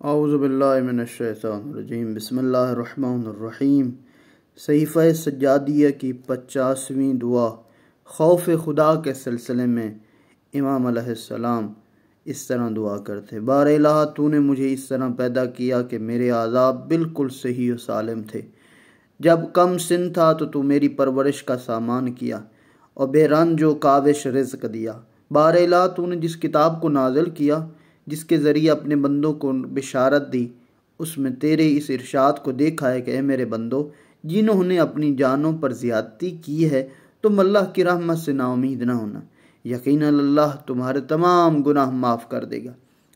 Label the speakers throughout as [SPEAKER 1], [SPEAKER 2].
[SPEAKER 1] اعوذ باللہ من الشیطان الرجیم، بسم اللہ الرحمن الرحیم۔ صحیفہ سجادیہ کی 50ویں دعا خوف خدا کے سلسلے میں امام علیہ السلام اس طرح دعا کرتے: بار الہ، تو نے مجھے اس طرح پیدا کیا کہ میرے اعضاء بالکل صحیح و سالم تھے۔ جب کم سن تھا تو میری پرورش کا سامان کیا اور بے رنج و کاوش رزق دیا۔ بار الہ، تو نے جس کتاب کو نازل کیا، جس کے ذریعے اپنے بندوں کو بشارت دی، اس میں تیرے اس ارشاد کو دیکھا ہے کہ اے میرے بندو، جنہوں نے اپنی جانوں پر زیادتی کی ہے تم اللہ کی رحمت سے نا امید نہ ہونا، یقیناً اللہ تمہارے تمام گناہ معاف کر دے گا،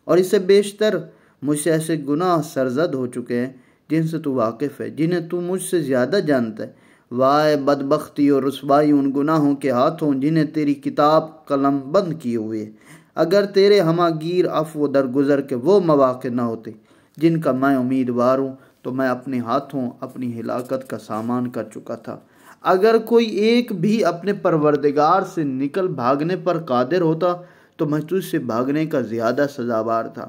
[SPEAKER 1] اور اس سے بیشتر مجھ سے ایسے گناہ سرزد ہو چکے ہیں جن سے تو واقف ہے، جنہیں تو مجھ سے زیادہ جانتا ہے۔ وائے بدبختی اور رسوائی ان گناہوں کے ہاتھوں جنہیں تیری کتاب قلم بند کیے ہوئے ہے۔ اگر تیرے ہمہ گیر عفو درگزر کے وہ مواقع نہ ہوتے جن کا میں امیدوار ہوں تو میں اپنے ہاتھوں اپنی ہلاکت کا سامان کر چکا تھا۔ اگر کوئی ایک بھی اپنے پروردگار سے نکل بھاگنے پر قادر ہوتا تو میں تجھ سے بھاگنے کا زیادہ سزاوار تھا،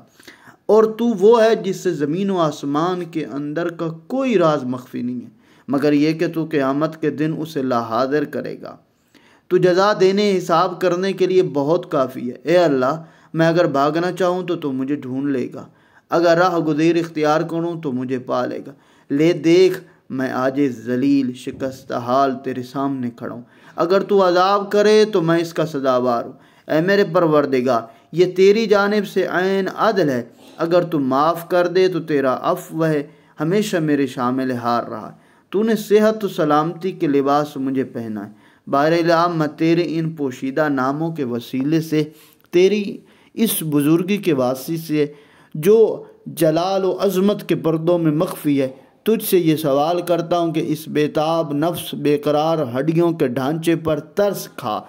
[SPEAKER 1] اور تو وہ ہے جس سے زمین و آسمان کے اندر کا کوئی راز مخفی نہیں ہے، مگر یہ کہ تو قیامت کے دن اسے لا حاضر کرے گا۔ تو جزا دینے حساب کرنے کے لیے بہت کافی ہے۔ اے اللہ، میں اگر بھاگنا چاہوں تو مجھے ڈھونڈ لے گا، اگر راہ گزیر اختیار کروں تو مجھے پا لے گا۔ لے دیکھ، میں عاجز ذلیل شکستہ حال تیرے سامنے کھڑا ہوں، اگر تو عذاب کرے تو میں اس کا سزاوار ہوں۔ اے میرے پروردگار، یہ تیری جانب سے عین عدل ہے، اگر تو معاف کر دے تو تیرا عفو ہے ہمیشہ میرے شامل حال رہا ہے۔ تو نے صحت و سلامتی کے لباس مجھے پہنا ہے۔ بار الہ، میں تیرے ان پوشیدہ ناموں کے وسیلے سے، تیری اس بزرگی کے واسطے سے جو جلال و عظمت کے پردوں میں مخفی ہے، تجھ سے یہ سوال کرتا ہوں کہ اس بےتاب نفس بے قرار ہڈیوں کے ڈھانچے پر ترس کھا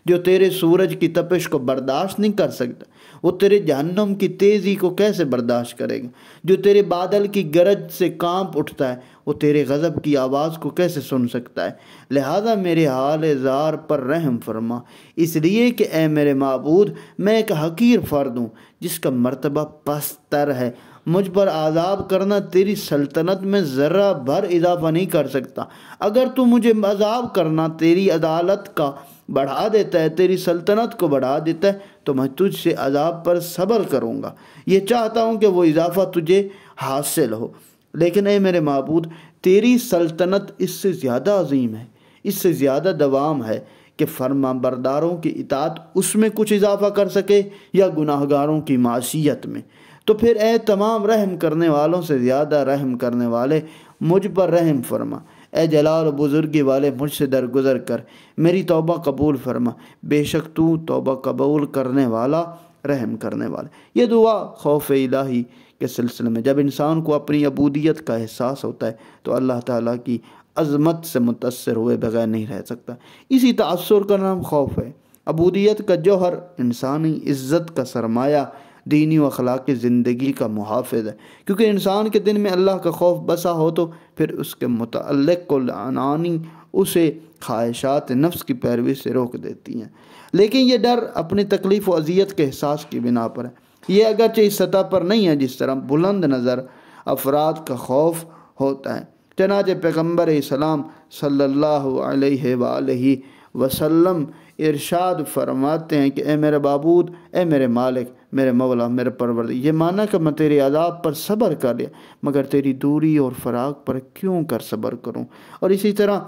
[SPEAKER 1] جو تیرے سورج کی تپش کو برداشت نہیں کر سکتا، وہ تیرے جہنم کی تیزی کو کیسے برداشت کرے گا؟ جو تیرے بادل کی گرج سے کانپ اٹھتا ہے، وہ تیرے غضب کی آواز کو کیسے سن سکتا ہے؟ لہذا میرے حال زار پر رحم فرما، اس لیے کہ اے میرے معبود، میں ایک حقیر فرد ہوں جس کا مرتبہ پستر ہے۔ مجھ پر عذاب کرنا تیری سلطنت میں ذرہ بھر اضافہ نہیں کر سکتا۔ اگر تو مجھے عذاب کرنا تیری عدالت کا بڑھا دیتا ہے، تیری سلطنت کو بڑھا دیتا ہے، تو میں تجھ سے عذاب پر صبر کروں گا، یہ چاہتا ہوں کہ وہ اضافہ تجھے حاصل ہو۔ لیکن اے میرے معبود، تیری سلطنت اس سے زیادہ عظیم ہے، اس سے زیادہ دوام ہے کہ فرما برداروں کی اطاعت اس میں کچھ اضافہ کر سکے یا گناہ گاروں کی معصیت میں۔ تو پھر اے تمام رحم کرنے والوں سے زیادہ رحم کرنے والے، مجھ پر رحم فرما۔ اے جلال و بزرگی والے، مجھ سے درگزر کر، میری توبہ قبول فرما، بے شک تو توبہ قبول کرنے والا، رحم کرنے والا۔ یہ دعا خوف الہی کے سلسلے میں جب انسان کو اپنی عبودیت کا احساس ہوتا ہے تو اللہ تعالیٰ کی عظمت سے متاثر ہوئے بغیر نہیں رہ سکتا۔ اسی تأثر کا نام خوف ہے۔ عبودیت کا جوہر انسانی عزت کا سرمایہ، دینی و اخلاقی زندگی کا محافظ ہے، کیونکہ انسان کے دل میں اللہ کا خوف بسا ہو تو پھر اس کے متعلق کل عنانی اسے خواہشات نفس کی پیروی سے روک دیتی ہیں۔ لیکن یہ ڈر اپنی تکلیف و اذیت کے احساس کی بنا پر ہے۔ یہ اگرچہ اس سطح پر نہیں ہے جس طرح بلند نظر افراد کا خوف ہوتا ہے۔ چنانچہ پیغمبر اسلام صلی اللہ علیہ وآلہ وسلم ارشاد فرماتے ہیں کہ اے میرے معبود، اے میرے مالک، میرے مولا، میرے پروردگار، یہ مانا کہ میں تیرے عذاب پر صبر کر لیا، مگر تیری دوری اور فراق پر کیوں کر صبر کروں؟ اور اسی طرح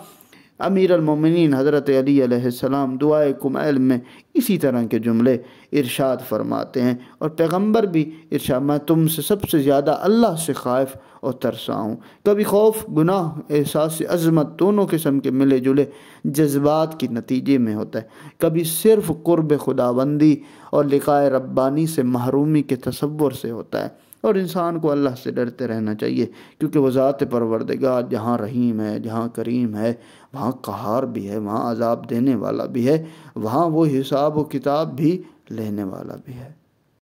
[SPEAKER 1] امیر المومنین حضرت علی علیہ السلام دعائے کمیل میں اسی طرح کے جملے ارشاد فرماتے ہیں، اور پیغمبر بھی ارشاد: میں تم سے سب سے زیادہ اللہ سے خائف اور ترسا ہوں۔ کبھی خوف گناہ احساس عظمت دونوں قسم کے ملے جلے جذبات کے نتیجے میں ہوتا ہے، کبھی صرف قرب خداوندی اور لقائے ربانی سے محرومی کے تصور سے ہوتا ہے۔ اور انسان کو اللہ سے ڈرتے رہنا چاہیے، کیونکہ وہ ذات پروردگار جہاں رحیم ہے، جہاں کریم ہے، وہاں قہار بھی ہے، وہاں عذاب دینے والا بھی ہے، وہاں وہ حساب و کتاب بھی لینے والا بھی ہے۔